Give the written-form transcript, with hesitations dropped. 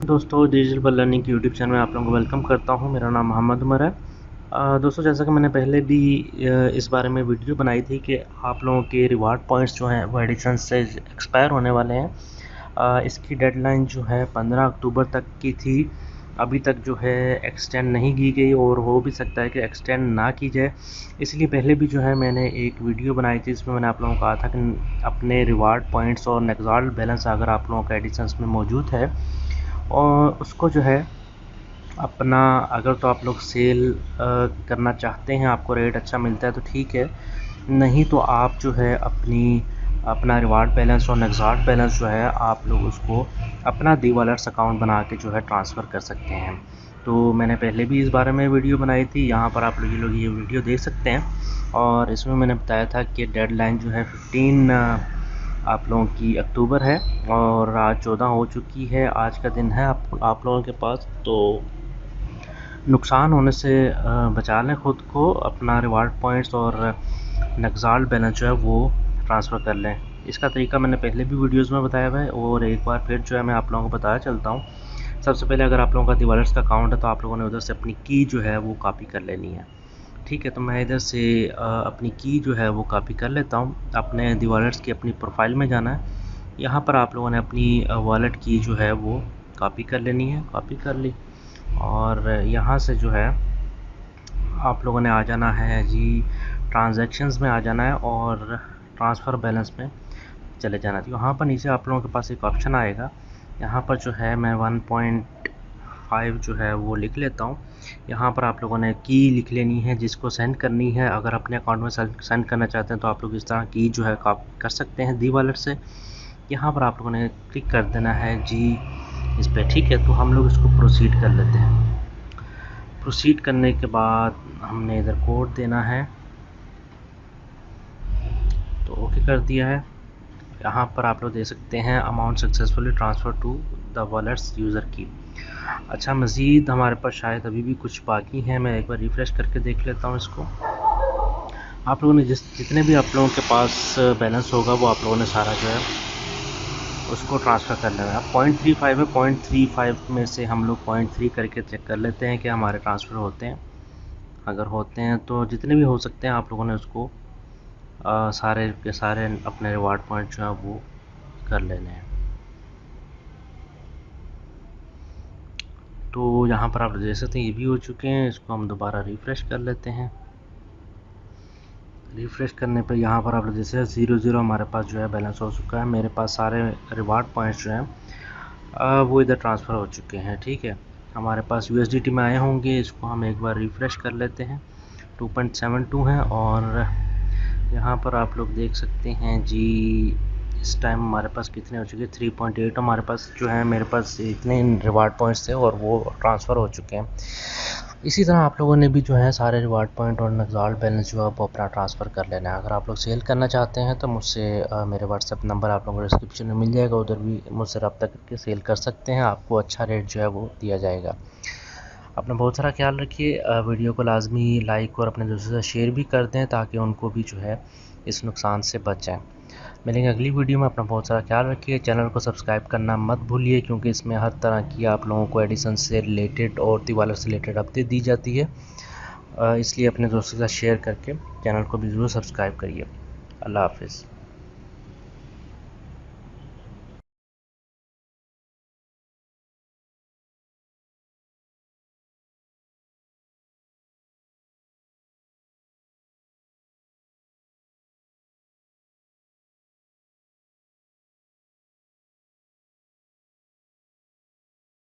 दोस्तों, डिजिटल पर लर्निंग की यूट्यूब चैनल में आप लोगों को वेलकम करता हूं। मेरा नाम मोहम्मद उमर है। दोस्तों, जैसा कि मैंने पहले भी इस बारे में वीडियो बनाई थी कि आप लोगों के रिवार्ड पॉइंट्स जो हैं वो एडिशन से एक्सपायर होने वाले हैं। इसकी डेडलाइन जो है 15 अक्टूबर तक की थी। अभी तक जो है एक्सटेंड नहीं की गई और हो भी सकता है कि एक्सटेंड ना की जाए। इसलिए पहले भी जो है मैंने एक वीडियो बनाई थी, इसमें मैंने आप लोगों को कहा था कि अपने रिवार्ड पॉइंट्स और नेक्साल्ट बैलेंस अगर आप लोगों का एडिशंस में मौजूद है और उसको जो है अपना, अगर तो आप लोग सेल करना चाहते हैं, आपको रेट अच्छा मिलता है तो ठीक है, नहीं तो आप जो है अपना रिवार्ड बैलेंस और नेक्साल्ट बैलेंस जो है आप लोग उसको अपना दी वॉलेट्स अकाउंट बना के जो है ट्रांसफ़र कर सकते हैं। तो मैंने पहले भी इस बारे में वीडियो बनाई थी, यहाँ पर आप लोग ये वीडियो देख सकते हैं। और इसमें मैंने बताया था कि डेडलाइन जो है 15 आप लोगों की अक्टूबर है और आज 14 हो चुकी है। आज का दिन है आप लोगों के पास, तो नुकसान होने से बचा लें ख़ुद को। अपना रिवार्ड पॉइंट्स और नेक्साल्ट बैलेंस जो है वो ट्रांसफ़र कर लें। इसका तरीका मैंने पहले भी वीडियोस में बताया हुआ है और एक बार फिर जो है मैं आप लोगों को बताया चलता हूँ। सबसे पहले अगर आप लोगों का दी वॉलेट्स का अकाउंट है तो आप लोगों ने उधर से अपनी की जो है वो कॉपी कर लेनी है। ठीक है, तो मैं इधर से अपनी की जो है वो कॉपी कर लेता हूँ। अपने दी वॉलेट्स की अपनी प्रोफाइल में जाना है। यहाँ पर आप लोगों ने अपनी वॉलेट की जो है वो कॉपी कर लेनी है। कॉपी कर ली और यहाँ से जो है आप लोगों ने आ जाना है जी, ट्रांजैक्शंस में आ जाना है और ट्रांसफ़र बैलेंस में चले जाना। तो यहाँ पर नीचे आप लोगों के पास एक ऑप्शन आएगा। यहाँ पर जो है मैं 1.5 जो है वो लिख लेता हूँ। यहाँ पर आप लोगों ने की लिख लेनी है जिसको सेंड करनी है। अगर अपने अकाउंट में सेंड करना चाहते हैं तो आप लोग इस तरह की जो है कॉपी कर सकते हैं दी वॉलेट से। यहाँ पर आप लोगों ने क्लिक कर देना है जी इस पर। ठीक है, तो हम लोग इसको प्रोसीड कर लेते हैं। प्रोसीड करने के बाद हमने इधर कोड देना है, तो ओके कर दिया है। यहाँ पर आप लोग देख सकते हैं amount successfully transfer to the wallets user की। अच्छा, मज़ीद हमारे पास शायद अभी भी कुछ बाकी हैं। मैं एक बार रिफ़्रेश करके देख लेता हूँ इसको। आप लोगों ने जितने भी आप लोगों के पास बैलेंस होगा वो आप लोगों ने सारा जो है उसको ट्रांसफ़र कर लेना है। 0.35 है, 0.35 में से हम लोग 0.3 करके चेक कर लेते हैं कि हमारे ट्रांसफ़र होते हैं। अगर होते हैं तो जितने भी हो सकते हैं आप लोगों ने उसको सारे के सारे अपने रिवार्ड पॉइंट जो है वो कर लेने हैं। तो यहाँ पर आप देख सकते हैं ये भी हो चुके हैं। इसको हम दोबारा रिफ़्रेश कर लेते हैं। रिफ़्रेश करने पर यहाँ पर आप जैसे 0 हमारे पास जो है बैलेंस हो चुका है। मेरे पास सारे रिवार्ड पॉइंट्स जो हैं वो इधर ट्रांसफ़र हो चुके हैं। ठीक है, हमारे पास USDT में आए होंगे। इसको हम एक बार रिफ़्रेश कर लेते हैं। 2.72 हैं और यहाँ पर आप लोग देख सकते हैं जी इस टाइम हमारे पास कितने हो चुके हैं। 3.8 हमारे पास जो है, मेरे पास इतने रिवार्ड पॉइंट्स थे और वो ट्रांसफ़र हो चुके हैं। इसी तरह आप लोगों ने भी जो है सारे रिवार्ड पॉइंट और नेक्साल्ट बैलेंस जो है वो अपना ट्रांसफ़र कर लेना है। अगर आप लोग सेल करना चाहते हैं तो मुझसे मेरे व्हाट्सएप नंबर आप लोगों को डिस्क्रिप्शन में मिल जाएगा, उधर भी मुझसे रब्ता करके सेल कर सकते हैं। आपको अच्छा रेट जो है वो दिया जाएगा। अपना बहुत सारा ख्याल रखिए। वीडियो को लाजमी लाइक और अपने दोस्तों से शेयर भी कर दें ताकि उनको भी जो है इस नुकसान से बच जाएँ। मिलेंगे अगली वीडियो में। अपना बहुत सारा ख्याल रखिए। चैनल को सब्सक्राइब करना मत भूलिए क्योंकि इसमें हर तरह की आप लोगों को एडिशन से रिलेटेड और दी वॉलेट से रिलेटेड अपडेट दी जाती है। इसलिए अपने दोस्तों के साथ शेयर करके चैनल को भी ज़रूर सब्सक्राइब करिए। अल्लाह हाफ़िज़।